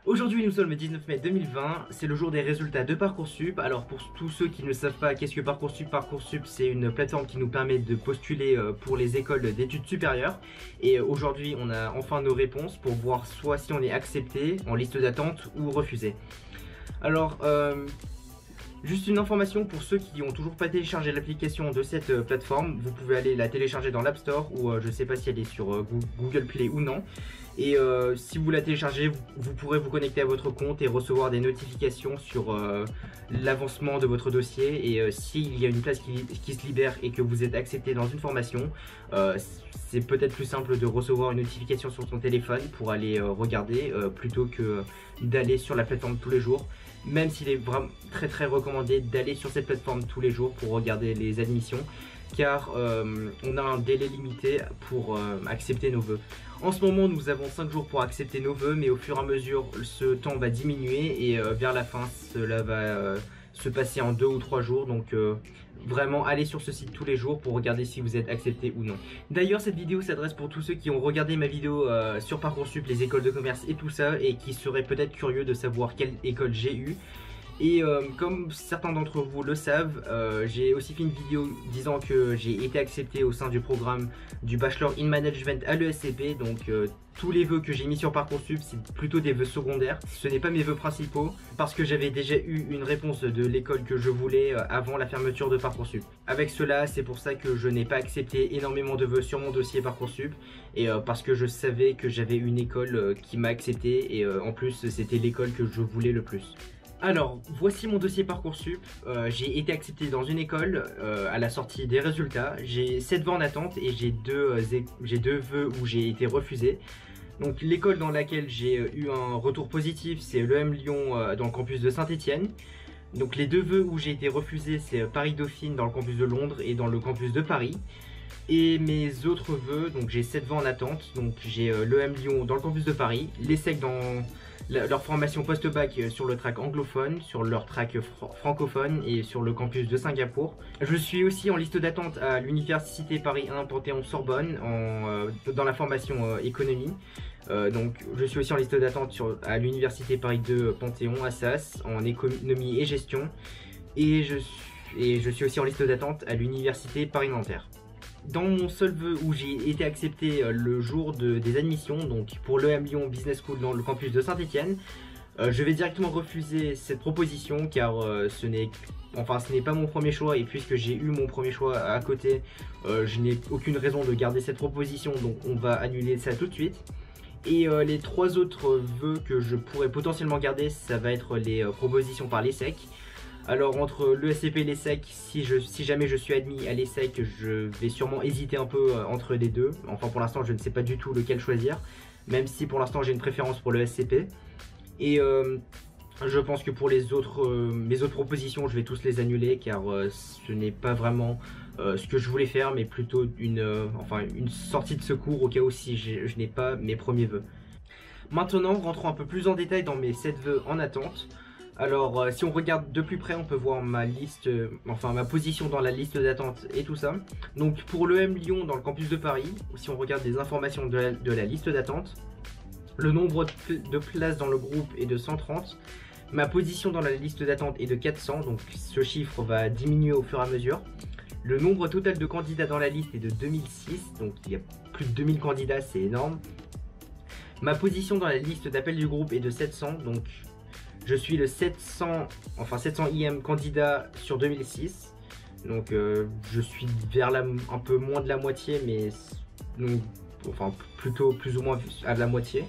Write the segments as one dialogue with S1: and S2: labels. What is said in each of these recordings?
S1: Aujourd'hui nous sommes le 19 mai 2020, c'est le jour des résultats de Parcoursup. Alors pour tous ceux qui ne savent pas qu'est-ce que Parcoursup, Parcoursup c'est une plateforme qui nous permet de postuler pour les écoles d'études supérieures. Et aujourd'hui on a enfin nos réponses pour voir soit si on est accepté en liste d'attente ou refusé. Alors juste une information pour ceux qui n'ont toujours pas téléchargé l'application de cette plateforme, vous pouvez aller la télécharger dans l'App Store ou je ne sais pas si elle est sur Google Play ou non. Et si vous la téléchargez, vous pourrez vous connecter à votre compte et recevoir des notifications sur l'avancement de votre dossier. Et s'il y a une place qui se libère et que vous êtes accepté dans une formation, c'est peut-être plus simple de recevoir une notification sur son téléphone pour aller regarder plutôt que d'aller sur la plateforme tous les jours. Même s'il est vraiment très recommandé d'aller sur cette plateforme tous les jours pour regarder les admissions, car on a un délai limité pour accepter nos vœux. En ce moment nous avons 5 jours pour accepter nos vœux, mais au fur et à mesure ce temps va diminuer et vers la fin cela va se passer en 2 ou 3 jours. Donc vraiment allez sur ce site tous les jours pour regarder si vous êtes accepté ou non. D'ailleurs cette vidéo s'adresse pour tous ceux qui ont regardé ma vidéo sur Parcoursup, les écoles de commerce et tout ça, et qui seraient peut-être curieux de savoir quelle école j'ai eu. Et comme certains d'entre vous le savent, j'ai aussi fait une vidéo disant que j'ai été accepté au sein du programme du Bachelor in Management à l'ESCP. Donc tous les vœux que j'ai mis sur Parcoursup, c'est plutôt des vœux secondaires. Ce n'est pas mes vœux principaux parce que j'avais déjà eu une réponse de l'école que je voulais avant la fermeture de Parcoursup. Avec cela, c'est pour ça que je n'ai pas accepté énormément de vœux sur mon dossier Parcoursup. Et parce que je savais que j'avais une école qui m'a accepté et en plus c'était l'école que je voulais le plus. Alors, voici mon dossier Parcoursup. J'ai été accepté dans une école à la sortie des résultats. J'ai 7 vœux en attente et j'ai deux vœux où j'ai été refusé. Donc l'école dans laquelle j'ai eu un retour positif, c'est l'EM Lyon dans le campus de Saint-Étienne. Donc les 2 vœux où j'ai été refusé, c'est Paris Dauphine dans le campus de Londres et dans le campus de Paris. Et mes autres vœux, donc j'ai 7 vœux en attente. Donc j'ai l'EM Lyon dans le campus de Paris, l'ESSEC dans leur formation post-bac sur le track anglophone, sur leur track francophone et sur le campus de Singapour. Je suis aussi en liste d'attente à l'université Paris 1 Panthéon-Sorbonne dans la formation économie. Donc je suis aussi en liste d'attente à l'université Paris 2 Panthéon Assas en économie et gestion. Et je suis aussi en liste d'attente à l'université Paris-Nanterre. Dans mon seul vœu où j'ai été accepté le jour des admissions, donc pour l'EM Lyon Business School dans le campus de Saint-Étienne, je vais directement refuser cette proposition car ce n'est pas mon premier choix, et puisque j'ai eu mon premier choix à côté, je n'ai aucune raison de garder cette proposition, donc on va annuler ça tout de suite. Et les 3 autres vœux que je pourrais potentiellement garder, ça va être les propositions par l'ESSEC. Alors entre l'ESCP et l'ESSEC, si jamais je suis admis à l'ESSEC, je vais sûrement hésiter un peu entre les deux. Enfin pour l'instant je ne sais pas du tout lequel choisir, même si pour l'instant j'ai une préférence pour l'ESCP. Et je pense que pour mes autres propositions, je vais tous les annuler car ce n'est pas vraiment ce que je voulais faire, mais plutôt une sortie de secours au cas où si je n'ai pas mes premiers vœux. Maintenant rentrons un peu plus en détail dans mes 7 vœux en attente. Alors si on regarde de plus près, on peut voir ma liste, ma position dans la liste d'attente et tout ça. Donc pour l'EM Lyon dans le campus de Paris, si on regarde les informations de la liste d'attente, le nombre de places dans le groupe est de 130. Ma position dans la liste d'attente est de 400, donc ce chiffre va diminuer au fur et à mesure. Le nombre total de candidats dans la liste est de 2006, donc il y a plus de 2000 candidats, c'est énorme. Ma position dans la liste d'appel du groupe est de 700, donc je suis le 700e candidat sur 2006, donc je suis vers un peu moins de la moitié, mais donc, plutôt plus ou moins à la moitié.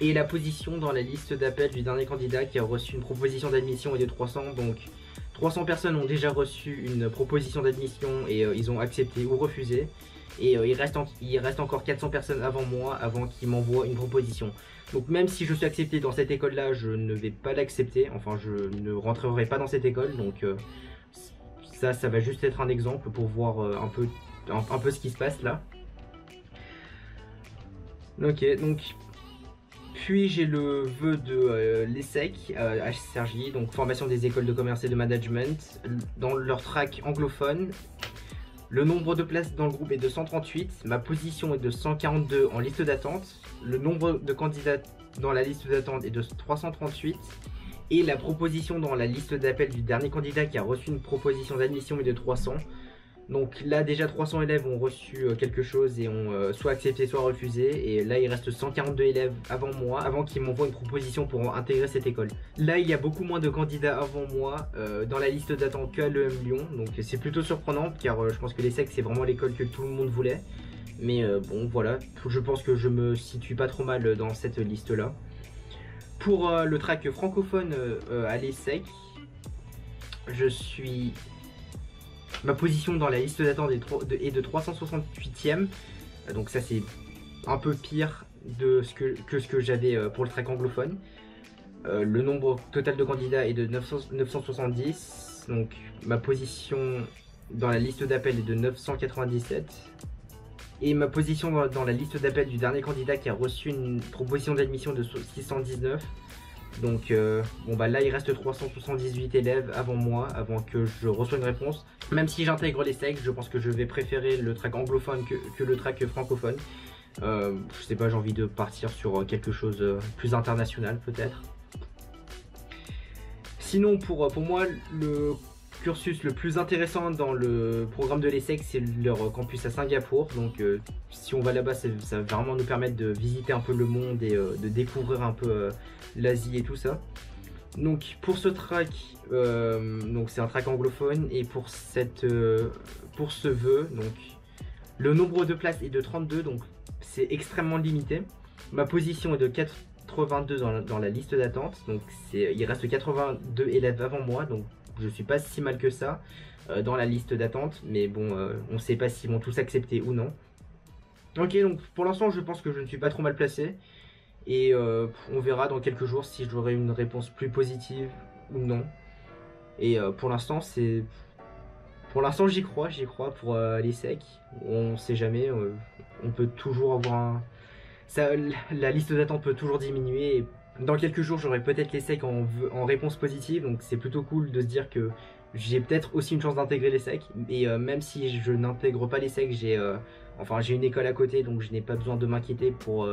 S1: Et la position dans la liste d'appel du dernier candidat qui a reçu une proposition d'admission est de 300, donc 300 personnes ont déjà reçu une proposition d'admission et ils ont accepté ou refusé. Et il reste encore 400 personnes avant moi, avant qu'ils m'envoient une proposition. Donc même si je suis accepté dans cette école là, je ne vais pas l'accepter, enfin je ne rentrerai pas dans cette école. Donc ça va juste être un exemple pour voir un peu ce qui se passe là. Ok, donc puis j'ai le vœu de l'ESSEC, HCRJ, donc formation des écoles de commerce et de management, dans leur track anglophone. Le nombre de places dans le groupe est de 138, ma position est de 142 en liste d'attente. Le nombre de candidats dans la liste d'attente est de 338 et la proposition dans la liste d'appel du dernier candidat qui a reçu une proposition d'admission est de 300. Donc là déjà 300 élèves ont reçu quelque chose et ont soit accepté soit refusé, et là il reste 142 élèves avant moi, avant qu'ils m'envoient une proposition pour intégrer cette école. Là il y a beaucoup moins de candidats avant moi dans la liste d'attente qu'à l'EM Lyon, donc c'est plutôt surprenant car je pense que l'ESSEC c'est vraiment l'école que tout le monde voulait. Mais bon voilà, je pense que je me situe pas trop mal dans cette liste là. Pour le track francophone à l'ESSEC, je suis... Ma position dans la liste d'attente est de 368e, donc ça c'est un peu pire de ce que j'avais pour le track anglophone. Le nombre total de candidats est de 970, donc ma position dans la liste d'appel est de 997. Et ma position dans la liste d'appel du dernier candidat qui a reçu une proposition d'admission de 619. Donc bon bah là il reste 378 élèves avant moi, avant que je reçoive une réponse. Même si j'intègre l'ESSEC, je pense que je vais préférer le track anglophone que le track francophone. Je sais pas, j'ai envie de partir sur quelque chose plus international peut-être. Sinon pour moi le cursus le plus intéressant dans le programme de l'ESSEC c'est leur campus à Singapour. Donc si on va là-bas ça va vraiment nous permettre de visiter un peu le monde et de découvrir un peu l'Asie et tout ça. Donc pour ce track, donc c'est un track anglophone, et pour ce vœu, donc le nombre de places est de 32, donc c'est extrêmement limité. Ma position est de 82 dans la liste d'attente, donc il reste 82 élèves avant moi, donc je suis pas si mal que ça dans la liste d'attente, mais bon, on sait pas s'ils vont tous accepter ou non. Ok, donc pour l'instant je pense que je ne suis pas trop mal placé, et on verra dans quelques jours si j'aurai une réponse plus positive ou non. Et pour l'instant j'y crois pour l'ESSEC. On sait jamais, on peut toujours avoir la liste d'attente peut toujours diminuer, et dans quelques jours j'aurai peut-être l'ESSEC en réponse positive, donc c'est plutôt cool de se dire que j'ai peut-être aussi une chance d'intégrer l'ESSEC. Et même si je n'intègre pas l'ESSEC, j'ai une école à côté, donc je n'ai pas besoin de m'inquiéter pour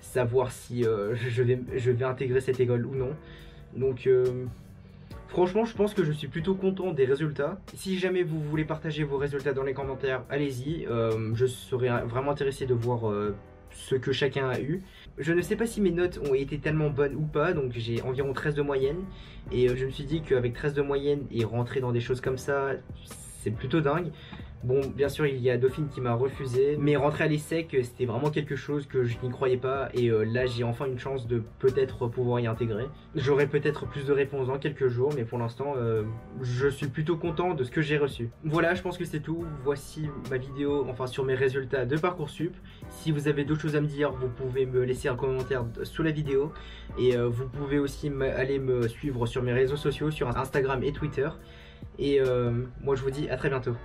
S1: savoir si je vais intégrer cette école ou non. Donc franchement je pense que je suis plutôt content des résultats. Si jamais vous voulez partager vos résultats dans les commentaires, allez-y, je serais vraiment intéressé de voir ce que chacun a eu. Je ne sais pas si mes notes ont été tellement bonnes ou pas, donc j'ai environ 13 de moyenne, et je me suis dit qu'avec 13 de moyenne et rentrer dans des choses comme ça, c'est plutôt dingue. Bon, bien sûr, il y a Dauphine qui m'a refusé, mais rentrer à l'ESSEC, c'était vraiment quelque chose que je n'y croyais pas, et là, j'ai enfin une chance de peut-être pouvoir y intégrer. J'aurai peut-être plus de réponses dans quelques jours, mais pour l'instant, je suis plutôt content de ce que j'ai reçu. Voilà, je pense que c'est tout. Voici ma vidéo, enfin, sur mes résultats de Parcoursup. Si vous avez d'autres choses à me dire, vous pouvez me laisser un commentaire sous la vidéo, et vous pouvez aussi aller me suivre sur mes réseaux sociaux, sur Instagram et Twitter. Et moi, je vous dis à très bientôt.